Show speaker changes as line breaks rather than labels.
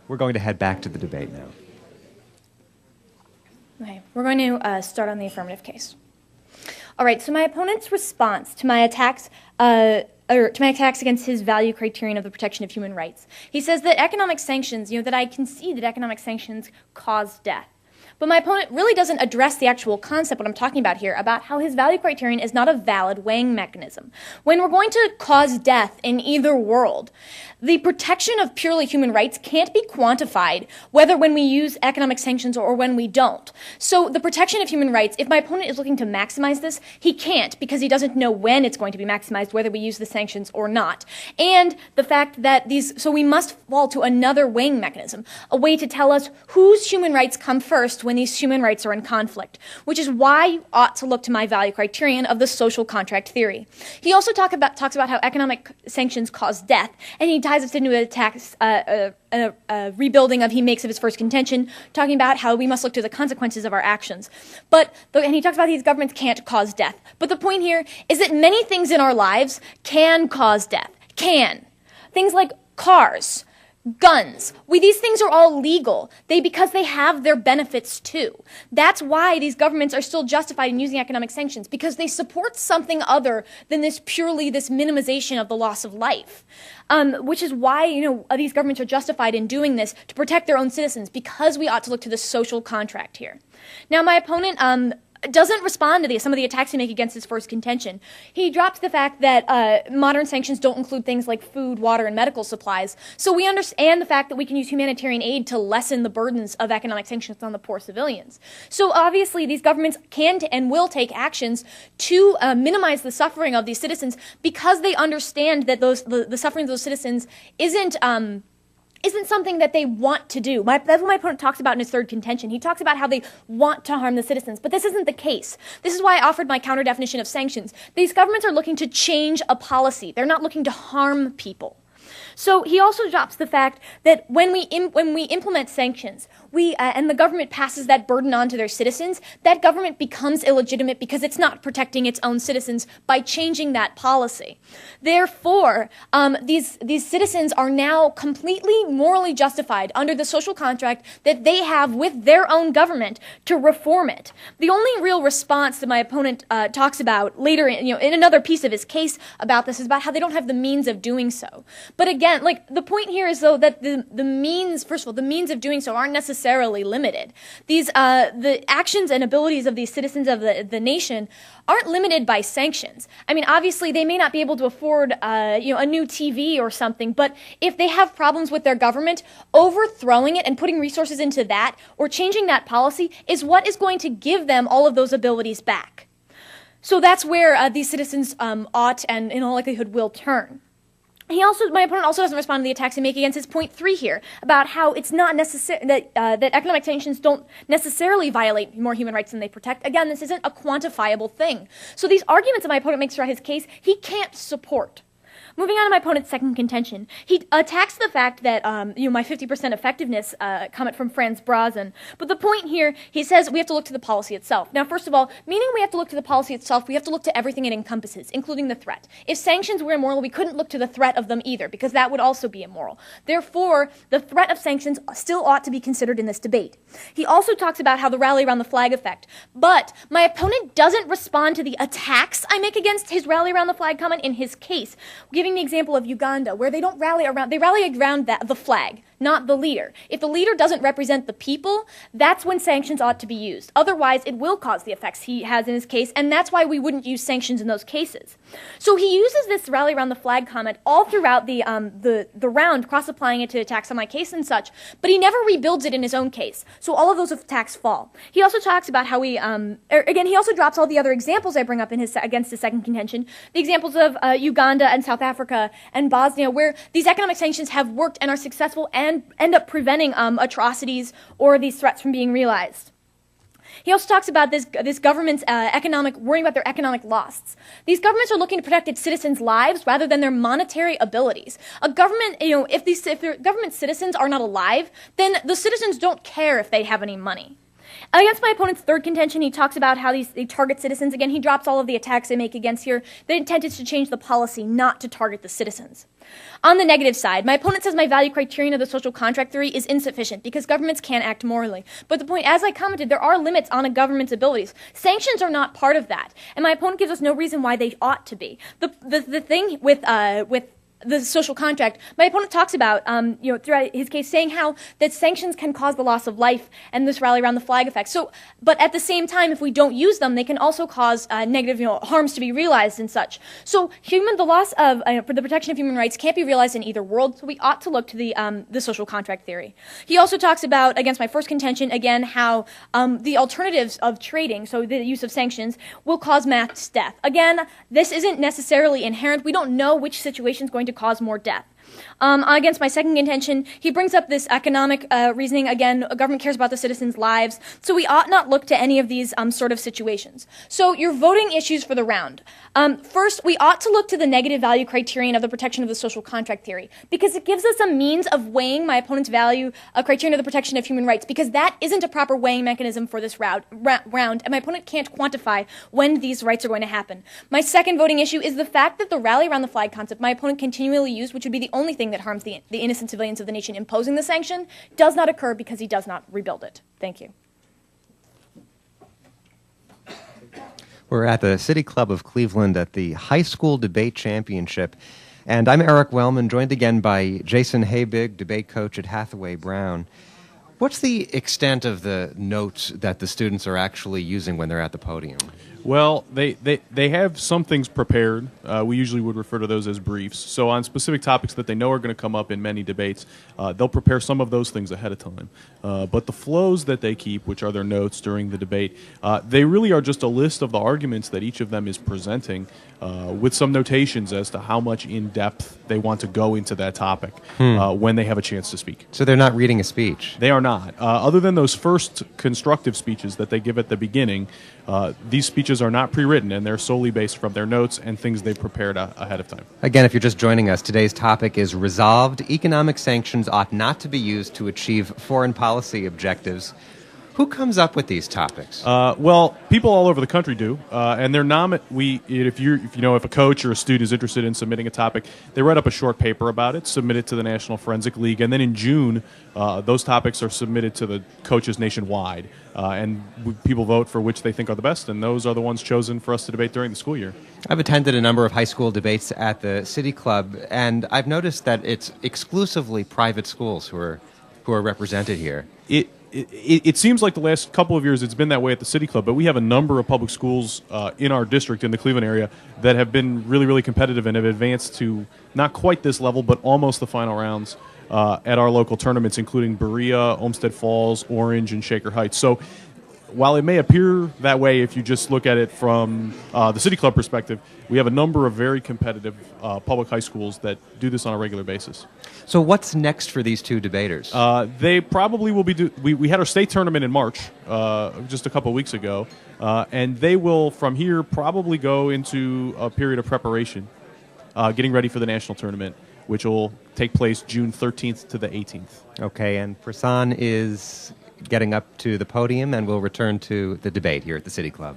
We're going to head back to the debate now.
Okay, we're going to start on the affirmative case. All right, so my opponent's response to my attacks against his value criterion of the protection of human rights. He says that economic sanctions, that I concede that economic sanctions cause death. But my opponent really doesn't address the actual concept, what I'm talking about here, about how his value criterion is not a valid weighing mechanism. When we're going to cause death in either world, the protection of purely human rights can't be quantified, whether when we use economic sanctions or when we don't. So the protection of human rights, if my opponent is looking to maximize this, he can't, because he doesn't know when it's going to be maximized, whether we use the sanctions or not. And the fact that so we must fall to another weighing mechanism, a way to tell us whose human rights come first when these human rights are in conflict, which is why you ought to look to my value criterion of the social contract theory. He also talks about how economic sanctions cause death, and he ties it into a rebuilding he makes of his first contention, talking about how we must look to the consequences of our actions. And he talks about these governments can't cause death. But the point here is that many things in our lives can cause death. Things like cars, guns. These things are all legal because they have their benefits too. That's why these governments are still justified in using economic sanctions, because they support something other than this minimization of the loss of life. Which is why these governments are justified in doing this to protect their own citizens, because we ought to look to the social contract here. Now, my opponent doesn't respond to some of the attacks he makes against his first contention. He drops the fact that modern sanctions don't include things like food, water, and medical supplies. So we understand the fact that we can use humanitarian aid to lessen the burdens of economic sanctions on the poor civilians. So obviously these governments can and will take actions to minimize the suffering of these citizens, because they understand that the suffering of those citizens isn't something that they want to do. That's what my opponent talks about in his third contention. He talks about how they want to harm the citizens, but this isn't the case. This is why I offered my counter definition of sanctions. These governments are looking to change a policy. They're not looking to harm people. So he also drops the fact that when we implement sanctions, and the government passes that burden on to their citizens, that government becomes illegitimate because it's not protecting its own citizens by changing that policy. Therefore, these citizens are now completely morally justified under the social contract that they have with their own government to reform it. The only real response that my opponent talks about later in another piece of his case about this is about how they don't have the means of doing so. But again, the point here is, though, that the means of doing so aren't necessarily limited. The actions and abilities of these citizens of the nation aren't limited by sanctions. I mean, obviously, they may not be able to afford, a new TV or something, but if they have problems with their government, overthrowing it and putting resources into that or changing that policy is what is going to give them all of those abilities back. So that's where these citizens ought and, in all likelihood, will turn. My opponent also doesn't respond to the attacks I make against his point 3 here, about how it's not necessary that economic sanctions don't necessarily violate more human rights than they protect. Again, this isn't a quantifiable thing. So these arguments that my opponent makes throughout his case, he can't support. Moving on to my opponent's second contention, he attacks the fact that, my 50% effectiveness comment from Franz Prasan. But the point here, he says we have to look to the policy itself. Now, first of all, meaning we have to look to the policy itself, we have to look to everything it encompasses, including the threat. If sanctions were immoral, we couldn't look to the threat of them either, because that would also be immoral. Therefore, the threat of sanctions still ought to be considered in this debate. He also talks about how the rally around the flag effect. But my opponent doesn't respond to the attacks I make against his rally around the flag comment in his case, giving the example of Uganda, where they rally around the flag, not the leader. If the leader doesn't represent the people, that's when sanctions ought to be used. Otherwise, it will cause the effects he has in his case, and that's why we wouldn't use sanctions in those cases. So he uses this rally around the flag comment all throughout the round, cross-applying it to attacks on my case and such, but he never rebuilds it in his own case. So all of those attacks fall. He also talks about how he also drops all the other examples I bring up against his second contention, the examples of Uganda and South Africa and Bosnia, where these economic sanctions have worked and are successful and end up preventing atrocities or these threats from being realized. He also talks about this government's worrying about their economic loss. These governments are looking to protect its citizens' lives rather than their monetary abilities. A government, if their government citizens are not alive, then the citizens don't care if they have any money. Against my opponent's third contention, he talks about how they target citizens. Again, he drops all of the attacks they make against here. The intent is to change the policy, not to target the citizens. On the negative side, my opponent says my value criterion of the social contract theory is insufficient because governments can't act morally. But the point, as I commented, there are limits on a government's abilities. Sanctions are not part of that, and my opponent gives us no reason why they ought to be. The thing with the social contract, my opponent talks about, throughout his case, saying how that sanctions can cause the loss of life and this rally around the flag effect. So, but at the same time, if we don't use them, they can also cause negative, harms to be realized and such. So, the loss of for the protection of human rights can't be realized in either world. So, we ought to look to the social contract theory. He also talks about, against my first contention, again, how the alternatives of trading, so the use of sanctions, will cause mass death. Again, this isn't necessarily inherent. We don't know which situation is going to cause more death. Against my second contention, he brings up this economic reasoning. Again, a government cares about the citizens' lives, so we ought not look to any of these sort of situations. So your voting issues for the round. First, we ought to look to the negative value criterion of the protection of the social contract theory, because it gives us a means of weighing my opponent's value criterion of the protection of human rights, because that isn't a proper weighing mechanism for this round, and my opponent can't quantify when these rights are going to happen. My second voting issue is the fact that the rally around the flag concept my opponent continually used, which would be the only thing that harms the innocent civilians of the nation imposing the sanction, does not occur because he does not rebuild it. Thank you.
We're at the City Club of Cleveland at the High School Debate Championship, and I'm Eric Wellman, joined again by Jason Habig, debate coach at Hathaway Brown. What's the extent of the notes that the students are actually using when they're at the podium?
Well, they have some things prepared. We usually would refer to those as briefs. So on specific topics that they know are going to come up in many debates, they'll prepare some of those things ahead of time. But the flows that they keep, which are their notes during the debate, they really are just a list of the arguments that each of them is presenting with some notations as to how much in-depth they want to go into that topic when they have a chance to speak.
So they're not reading a speech?
They are not. Other than those first constructive speeches that they give at the beginning, these speeches are not pre-written, and they're solely based from their notes and things they've prepared ahead of time.
Again, if you're just joining us, today's topic is resolved. Economic sanctions ought not to be used to achieve foreign policy objectives. Who comes up with these topics?
Well, people all over the country do, and they're if a coach or a student is interested in submitting a topic, they write up a short paper about it, submit it to the National Forensic League, and then in June, those topics are submitted to the coaches nationwide, and people vote for which they think are the best, and those are the ones chosen for us to debate during the school year.
I've attended a number of high school debates at the City Club, and I've noticed that it's exclusively private schools who are represented here.
It seems like the last couple of years it's been that way at the City Club, but we have a number of public schools in our district, in the Cleveland area, that have been really, really competitive and have advanced to not quite this level, but almost the final rounds at our local tournaments, including Berea, Olmsted Falls, Orange, and Shaker Heights. So while it may appear that way if you just look at it from the City Club perspective, we have a number of very competitive public high schools that do this on a regular basis.
So what's next for these two debaters?
They probably will be we had our state tournament in March, just a couple of weeks ago, and they will, from here, probably go into a period of preparation, getting ready for the national tournament, which will take place June 13th to the 18th.
Okay, and Prasan is getting up to the podium, and we'll return to the debate here at the City Club.